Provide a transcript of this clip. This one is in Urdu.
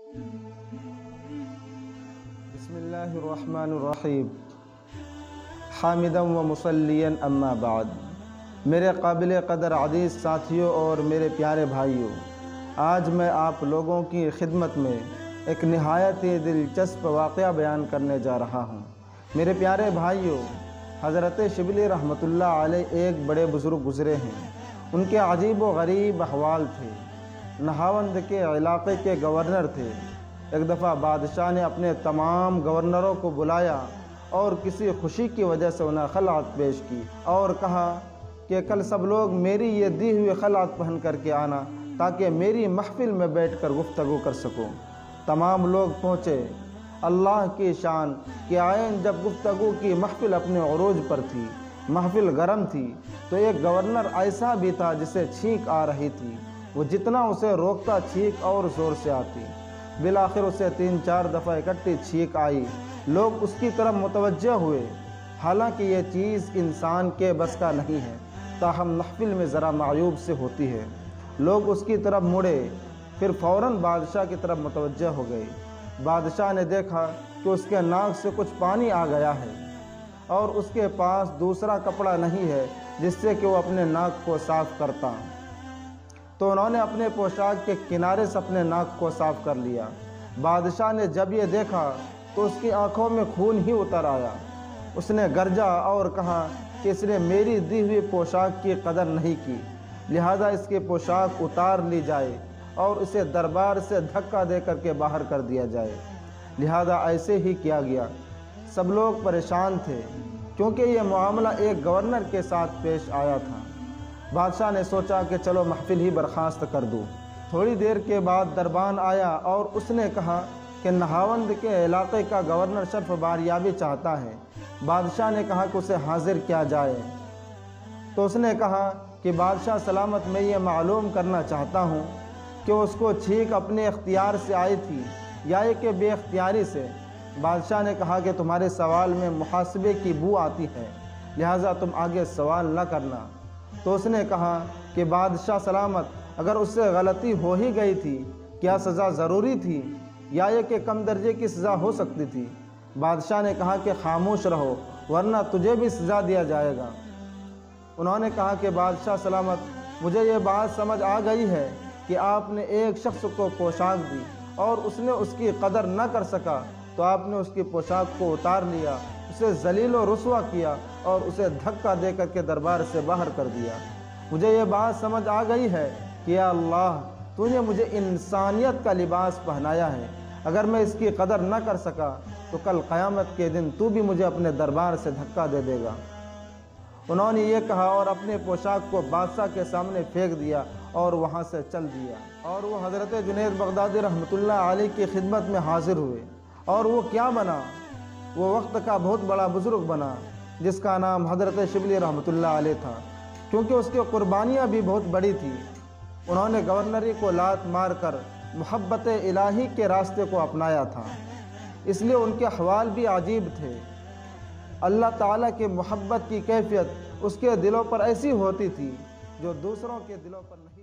بسم اللہ الرحمن الرحیم حامدا و مصلیا اما بعد۔ میرے قابل قدر عزیز ساتھیوں اور میرے پیارے بھائیوں، آج میں آپ لوگوں کی خدمت میں ایک نہایت ہی دلچسپ واقعہ بیان کرنے جا رہا ہوں۔ میرے پیارے بھائیوں، حضرت شبلی رحمۃ اللہ علیہ ایک بڑے بزرگ گزرے ہیں۔ ان کے عجیب و غریب احوال تھے۔ نہاوند کے علاقے کے گورنر تھے۔ ایک دفعہ بادشاہ نے اپنے تمام گورنروں کو بلایا اور کسی خوشی کی وجہ سے انہیں خلعت پیش کی اور کہا کہ کل سب لوگ میری یہ دی ہوئی خلعت پہن کر کے آنا تاکہ میری محفل میں بیٹھ کر گفتگو کر سکوں۔ تمام لوگ پہنچے۔ اللہ کی شان کہ آئین جب گفتگو کی محفل اپنے عروج پر تھی، محفل گرم تھی، تو ایک گورنر ایسا بھی تھا جسے چھینک آ رہی تھی۔ وہ جتنا اسے روکتا چھینک اور زور سے آتی۔ بالآخر اسے 3-4 دفعہ اکٹھی چھینک آئی۔ لوگ اس کی طرف متوجہ ہوئے، حالانکہ یہ چیز انسان کے بس کا نہیں ہے، تاہم محفل میں ذرا معیوب سے ہوتی ہے۔ لوگ اس کی طرف مڑے، پھر فوراً بادشاہ کی طرف متوجہ ہو گئے۔ بادشاہ نے دیکھا کہ اس کے ناک سے کچھ پانی آ گیا ہے اور اس کے پاس دوسرا کپڑا نہیں ہے جس سے کہ وہ اپنے ناک کو صاف کرتا۔ تو انہوں نے اپنے پوشاک کے کنارے سے اپنے ناک کو صاف کر لیا۔ بادشاہ نے جب یہ دیکھا تو اس کی آنکھوں میں خون ہی اتر آیا۔ اس نے گرجا اور کہا کہ اس نے میری دی ہوئی پوشاک کی قدر نہیں کی، لہذا اس کی پوشاک اتار لی جائے اور اسے دربار سے دھکا دے کر کے باہر کر دیا جائے۔ لہذا ایسے ہی کیا گیا۔ سب لوگ پریشان تھے کیونکہ یہ معاملہ ایک گورنر کے ساتھ پیش آیا تھا۔ بادشاہ نے سوچا کہ چلو محفل ہی برخاست کر دوں۔ تھوڑی دیر کے بعد دربان آیا اور اس نے کہا کہ نہاوند کے علاقے کا گورنر شرف باریابی چاہتا ہے۔ بادشاہ نے کہا کہ اسے حاضر کیا جائے۔ تو اس نے کہا کہ بادشاہ سلامت، میں یہ معلوم کرنا چاہتا ہوں کہ اس کو چھینک اپنے اختیار سے آئی تھی یا یہ کہ بے اختیاری سے۔ بادشاہ نے کہا کہ تمہارے سوال میں محاسبے کی بو آتی ہے، لہٰذا تم آگے سوال نہ کرنا۔ تو اس نے کہا کہ بادشاہ سلامت، اگر اس سے غلطی ہو ہی گئی تھی، کیا سزا ضروری تھی یا یہ کہ کم درجے کی سزا ہو سکتی تھی؟ بادشاہ نے کہا کہ خاموش رہو ورنہ تجھے بھی سزا دیا جائے گا۔ انہوں نے کہا کہ بادشاہ سلامت، مجھے یہ بات سمجھ آ گئی ہے کہ آپ نے ایک شخص کو پوشاک دی اور اس نے اس کی قدر نہ کر سکا تو آپ نے اس کی پوشاک کو اتار لیا، اسے ذلیل و رسوا کیا اور اسے دھکا دے کر کے دربار سے باہر کر دیا۔ مجھے یہ بات سمجھ آ گئی ہے کہ یا اللہ، تو نے مجھے انسانیت کا لباس پہنایا ہے۔ اگر میں اس کی قدر نہ کر سکا تو کل قیامت کے دن تو بھی مجھے اپنے دربار سے دھکا دے دے گا۔ انہوں نے یہ کہا اور اپنے پوشاک کو بادشاہ کے سامنے پھینک دیا اور وہاں سے چل دیا، اور وہ حضرت جنید بغدادی رحمۃ اللہ علیہ کی خدمت میں حاضر ہوئے۔ اور وہ کیا بنا؟ وہ وقت کا بہت بڑا بزرگ بنا جس کا نام حضرت شبلی رحمۃ اللہ علیہ تھا، کیونکہ اس کی قربانیاں بھی بہت بڑی تھیں۔ انہوں نے گورنری کو لات مار کر محبت الہی کے راستے کو اپنایا تھا، اس لیے ان کے احوال بھی عجیب تھے۔ اللہ تعالیٰ کی محبت کی کیفیت اس کے دلوں پر ایسی ہوتی تھی جو دوسروں کے دلوں پر نہیں۔